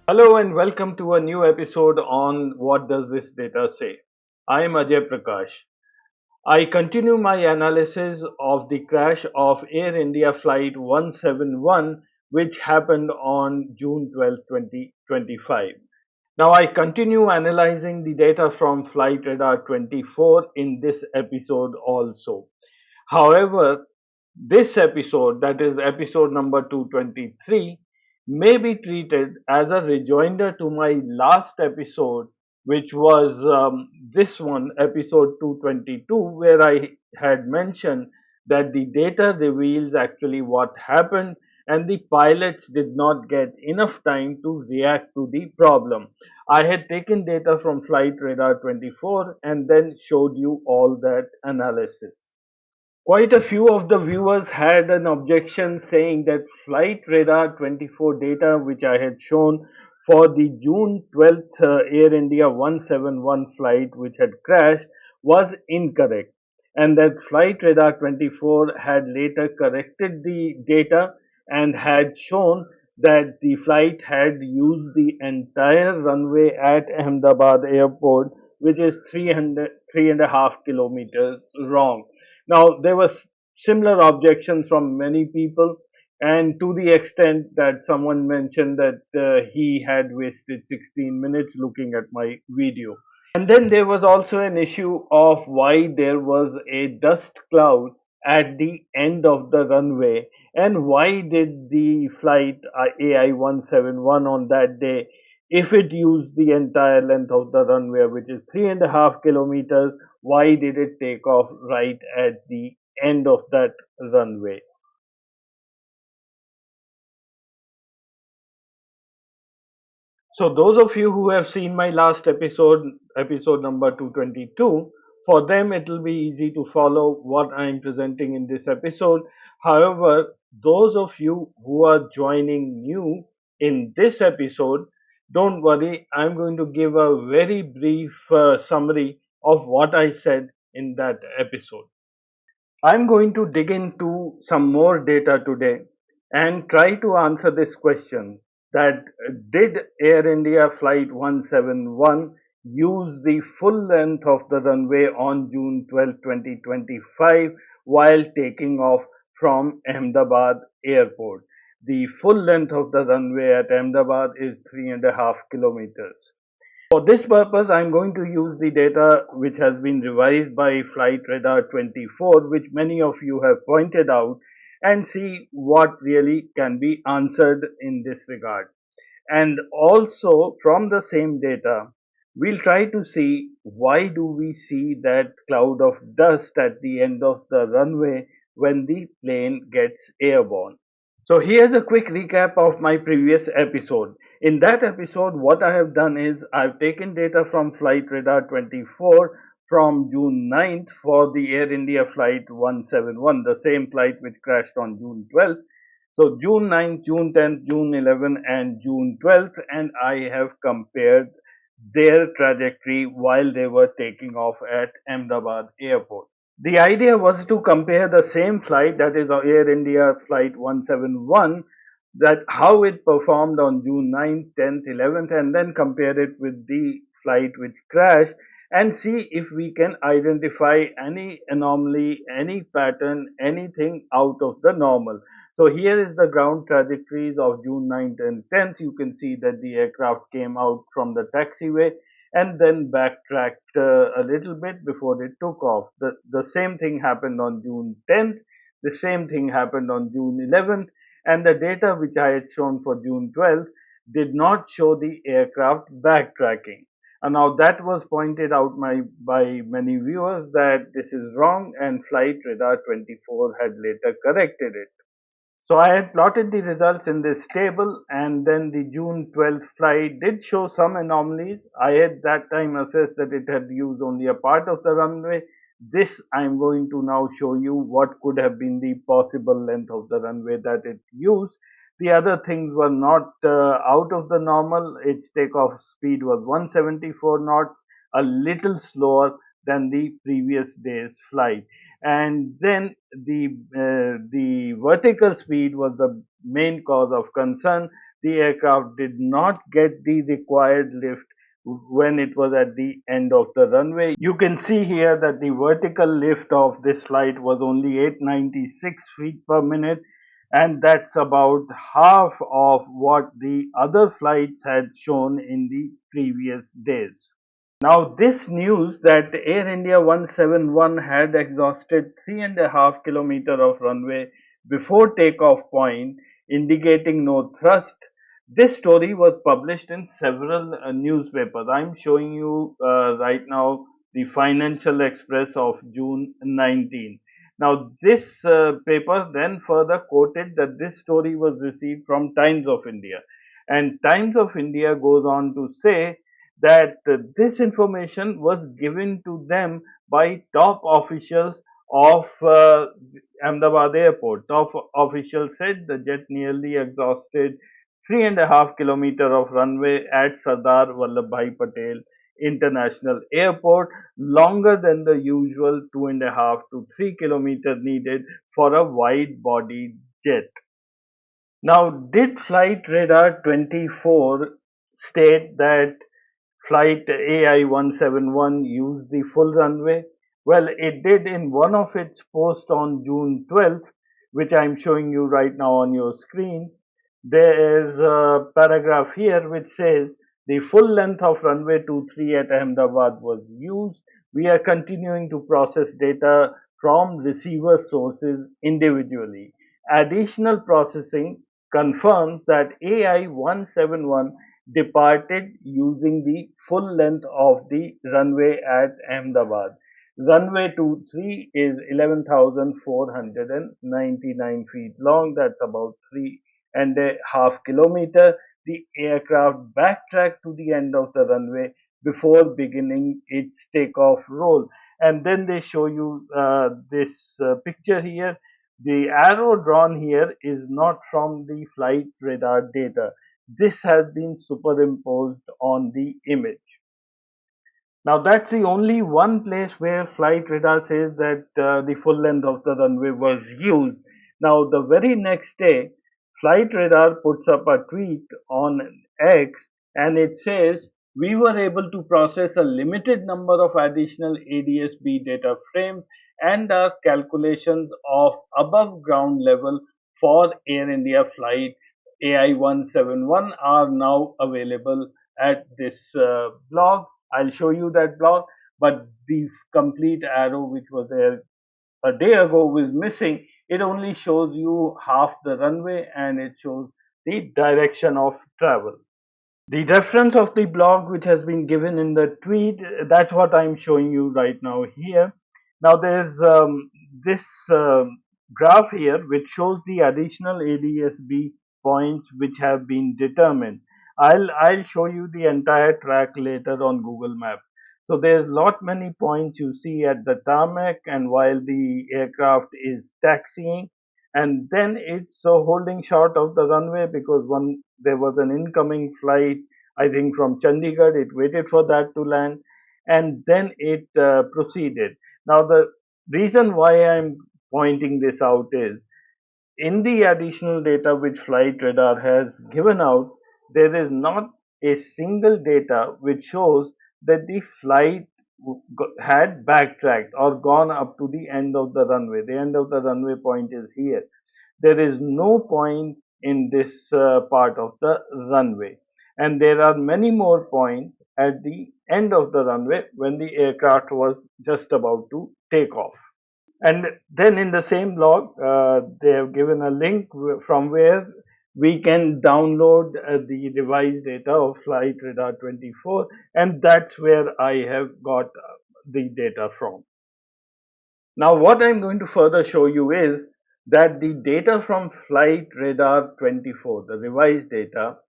Hello and welcome to a new episode on What Does This Data Say? I am Ajay Prakash. I continue my analysis of the crash of Air India Flight 171, which happened on June 12, 2025. Now, I continue analyzing the data from Flight Radar 24 in this episode also. However, this episode, that is episode number 223, may be treated as a rejoinder to my last episode, which was this one, episode 222, where I had mentioned that the data reveals actually what happened and the pilots did not get enough time to react to the problem. I had taken data from Flight Radar 24 and then showed you all that analysis. Quite a few of the viewers had an objection saying that Flight Radar 24 data, which I had shown for the June 12th Air India 171 flight, which had crashed, was incorrect, and that Flight Radar 24 had later corrected the data and had shown that the flight had used the entire runway at Ahmedabad airport, which is 3.5 kilometers wrong. Now, there was similar objections from many people, and to the extent that someone mentioned that he had wasted 16 minutes looking at my video. And then there was also an issue of why there was a dust cloud at the end of the runway, and why did the flight AI 171 on that day, if it used the entire length of the runway, which is 3.5 kilometers, why did it take off right at the end of that runway? So those of you who have seen my last episode, episode number 222, for them it will be easy to follow what I am presenting in this episode. However, those of you who are joining new in this episode, don't worry, I'm going to give a very brief summary of what I said in that episode. I'm going to dig into some more data today and try to answer this question that did Air India Flight 171 use the full length of the runway on June 12, 2025 while taking off from Ahmedabad airport? The full length of the runway at Ahmedabad is 3.5 kilometers. For this purpose, I'm going to use the data which has been revised by Flight Radar 24, which many of you have pointed out, and see what really can be answered in this regard. And also from the same data, we'll try to see why do we see that cloud of dust at the end of the runway when the plane gets airborne. So here's a quick recap of my previous episode. In that episode, what I have done is I've taken data from Flight Radar 24 from June 9th for the Air India Flight 171, the same flight which crashed on June 12th. So June 9th, June 10th, June 11th, and June 12th, and I have compared their trajectory while they were taking off at Ahmedabad airport. The idea was to compare the same flight, that is Air India Flight 171, that how it performed on June 9th, 10th, 11th, and then compare it with the flight which crashed and see if we can identify any anomaly, any pattern, anything out of the normal. So here is the ground trajectories of June 9th and 10th. You can see that the aircraft came out from the taxiway and then backtracked a little bit before it took off. The same thing happened on June 10th, the same thing happened on June 11th, and the data which I had shown for June 12th did not show the aircraft backtracking. And now that was pointed out by many viewers that this is wrong, and Flight Radar 24 had later corrected it. So I had plotted the results in this table, and then the June 12th flight did show some anomalies. I had that time assessed that it had used only a part of the runway. This I'm going to now show you what could have been the possible length of the runway that it used. The other things were not out of the normal. Its takeoff speed was 174 knots, a little slower than the previous day's flight. And then the vertical speed was the main cause of concern. the aircraft did not get the required lift when it was at the end of the runway. You can see here that the vertical lift of this flight was only 896 feet per minute, and that's about half of what the other flights had shown in the previous days. Now, this news that Air India 171 had exhausted 3.5 kilometers of runway before takeoff point, indicating no thrust. This story was published in several newspapers. I'm showing you right now the Financial Express of June 19. Now, this paper then further quoted that this story was received from Times of India. And Times of India goes on to say that this information was given to them by top officials of Ahmedabad airport. Top officials said the jet nearly exhausted 3.5 kilometers of runway at Sardar Vallabhbhai Patel International Airport, longer than the usual 2.5 to 3 kilometers needed for a wide bodied jet. Now, did Flight Radar 24 state that Flight AI-171 used the full runway? Well, it did in one of its posts on June 12th, which I'm showing you right now on your screen. There is a paragraph here which says the full length of runway 23 at Ahmedabad was used. We are continuing to process data from receiver sources individually. Additional processing confirms that AI-171 departed using the full length of the runway at Ahmedabad. Runway 23 is 11,499 feet long. That's about 3.5 kilometers. The aircraft backtracked to the end of the runway before beginning its takeoff roll. And then they show you this picture here. The arrow drawn here is not from the flight radar data. This has been superimposed on the image. Now, that's the only one place where flight radar says that the full length of the runway was used. Now, the very next day, flight radar puts up a tweet on X, and it says, we were able to process a limited number of additional ADS-B data frames, and our calculations of above ground level for Air India flight AI-171 are now available at this blog. I'll show you that blog, but the complete arrow which was there a day ago was missing. It only shows you half the runway and it shows the direction of travel. The reference of the blog which has been given in the tweet, that's what I'm showing you right now here. Now there's this graph here which shows the additional ADS-B points which have been determined. I'll show you the entire track later on Google Maps. So there's lot many points you see at the tarmac and while the aircraft is taxiing, and then it's holding short of the runway because there was an incoming flight, I think from Chandigarh. It waited for that to land and then it proceeded. Now the reason why I'm pointing this out is in the additional data which flight radar has given out, there is not a single data which shows that the flight had backtracked or gone up to the end of the runway. The end of the runway point is here. There is no point in this part of the runway, and there are many more points at the end of the runway when the aircraft was just about to take off. And then in the same blog, they have given a link from where we can download the revised data of Flight Radar 24, and that's where I have got the data from. Now, what I'm going to further show you is that the data from Flight Radar 24, the revised data,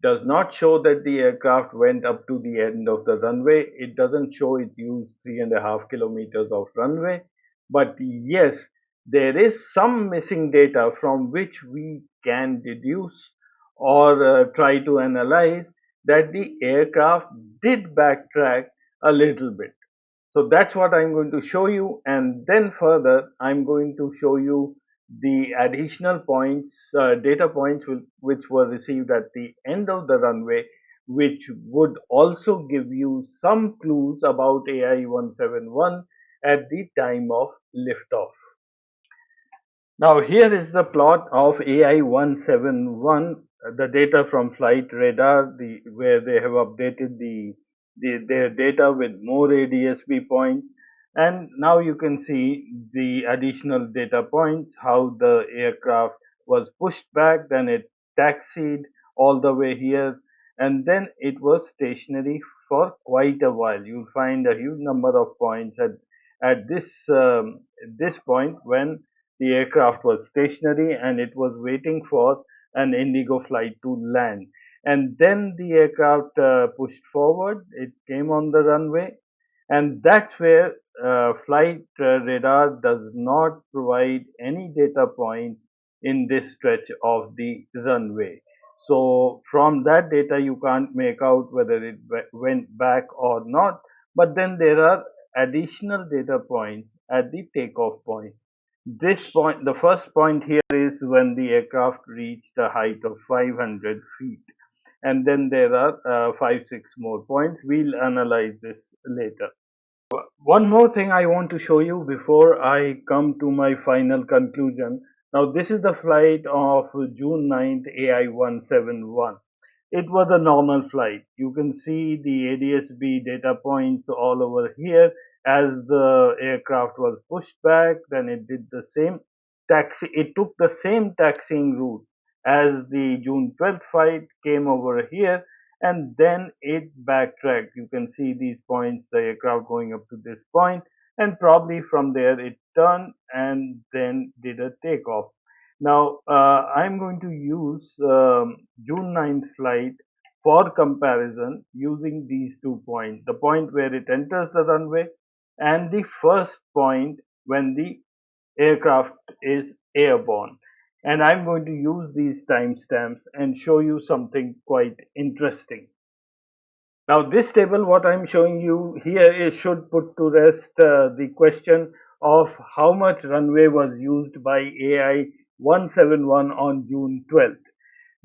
does not show that the aircraft went up to the end of the runway. It doesn't show it used 3.5 kilometers of runway. But yes, there is some missing data from which we can deduce or try to analyze that the aircraft did backtrack a little bit. So that's what I'm going to show you, and then further I'm going to show you the additional points, data points which were received at the end of the runway, which would also give you some clues about AI 171 at the time of liftoff. Now here is the plot of AI 171, the data from flight radar, where they have updated their data with more ADSB points. And now you can see the additional data points, how the aircraft was pushed back, then it taxied all the way here, and then it was stationary for quite a while. You'll find a huge number of points at this point when the aircraft was stationary and it was waiting for an Indigo flight to land. And then the aircraft pushed forward, it came on the runway, and that's where flight radar does not provide any data point in this stretch of the runway. So from that data you can't make out whether it went back or not, but then there are additional data points at the takeoff point. This point, the first point here is when the aircraft reached a height of 500 feet. And then there are 5, 6 more points. We'll analyze this later. One more thing I want to show you before I come to my final conclusion. Now, this is the flight of June 9th AI 171. It was a normal flight. You can see the ADSB data points all over here as the aircraft was pushed back. Then it did the same taxi. It took the same taxiing route as the June 12th flight, came over here, and then it backtracked. You can see these points, the aircraft going up to this point, and probably from there it turned and then did a takeoff. Now, I'm going to use June 9th flight for comparison using these 2 points, the point where it enters the runway and the first point when the aircraft is airborne. And I'm going to use these timestamps and show you something quite interesting. Now, this table, what I'm showing you here, is should put to rest the question of how much runway was used by AI 171 on June 12th.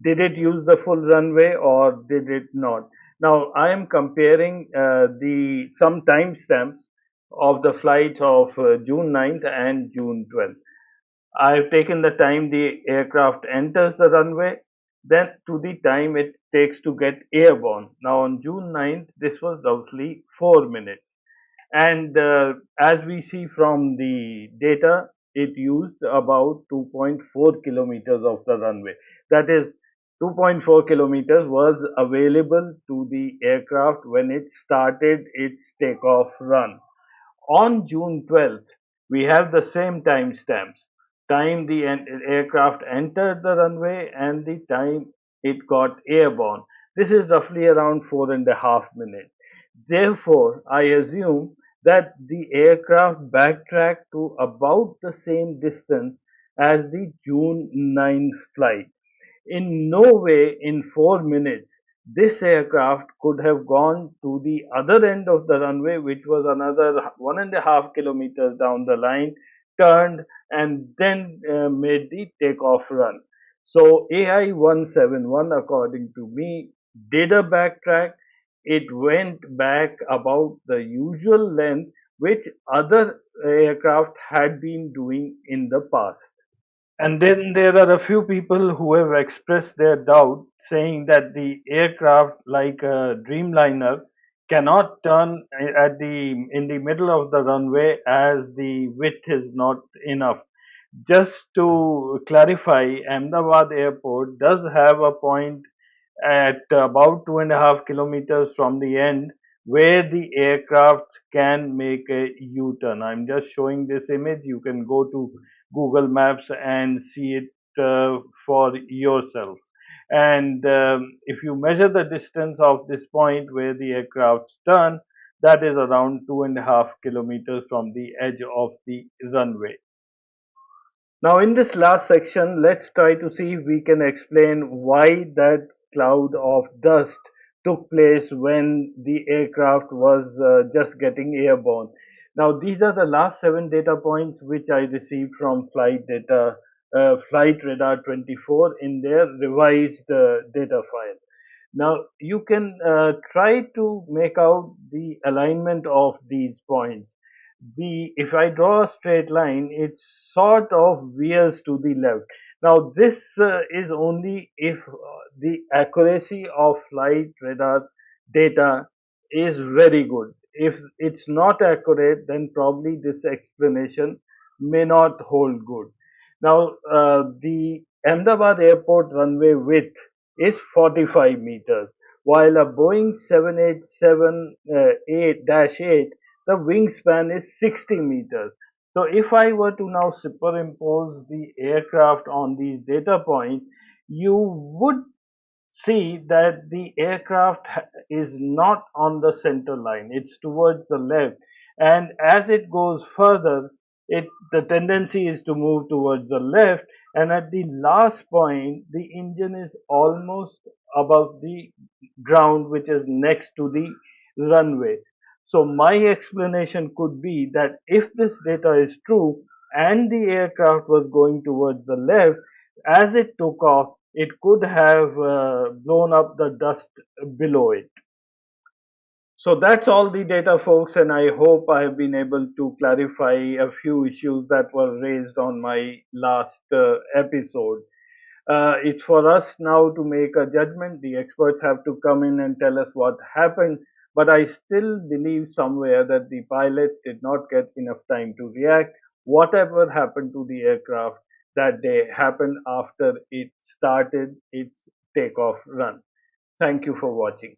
Did it use the full runway or did it not? Now, I am comparing the some timestamps of the flights of June 9th and June 12th. I've taken the time the aircraft enters the runway, then to the time it takes to get airborne. Now on June 9th, this was roughly 4 minutes. And as we see from the data, it used about 2.4 kilometers of the runway. That is, 2.4 kilometers was available to the aircraft when it started its takeoff run. On June 12th, we have the same timestamps, time the aircraft entered the runway and the time it got airborne. This is roughly around 4.5 minutes. Therefore, I assume that the aircraft backtracked to about the same distance as the June 9th flight. In no way in 4 minutes this aircraft could have gone to the other end of the runway, which was another 1.5 kilometers down the line, turned and then made the takeoff run. So AI 171, according to me, did a backtrack. It went back about the usual length which other aircraft had been doing in the past. And then there are a few people who have expressed their doubt, saying that the aircraft, like a Dreamliner, cannot turn at the in the middle of the runway as the width is not enough. Just to clarify, Ahmedabad Airport does have a point at about 2.5 kilometers from the end where the aircraft can make a U-turn. I'm just showing this image. You can go to Google Maps and see it for yourself. And if you measure the distance of this point where the aircrafts turn, that is around 2.5 kilometers from the edge of the runway. Now, in this last section, let's try to see if we can explain why that cloud of dust took place when the aircraft was just getting airborne. Now, these are the last 7 data points which I received from flight data flight radar 24 in their revised data file. Now you can try to make out the alignment of these points. If I draw a straight line, it sort of veers to the left. Now this is only if the accuracy of flight radar data is very good. If it's not accurate, then probably this explanation may not hold good. Now the Ahmedabad airport runway width is 45 meters, while a Boeing 787 8-8, the wingspan is 60 meters. So if I were to now superimpose the aircraft on these data points, you would see that the aircraft is not on the center line, it's towards the left, and as it goes further, it the tendency is to move towards the left, and at the last point the engine is almost above the ground, which is next to the runway. So my explanation could be that if this data is true and the aircraft was going towards the left, as it took off, it could have blown up the dust below it. So that's all the data, folks, and I hope I have been able to clarify a few issues that were raised on my last episode. It's for us now to make a judgment. The experts have to come in and tell us what happened. But I still believe somewhere that the pilots did not get enough time to react. Whatever happened to the aircraft that day happened after it started its takeoff run. Thank you for watching.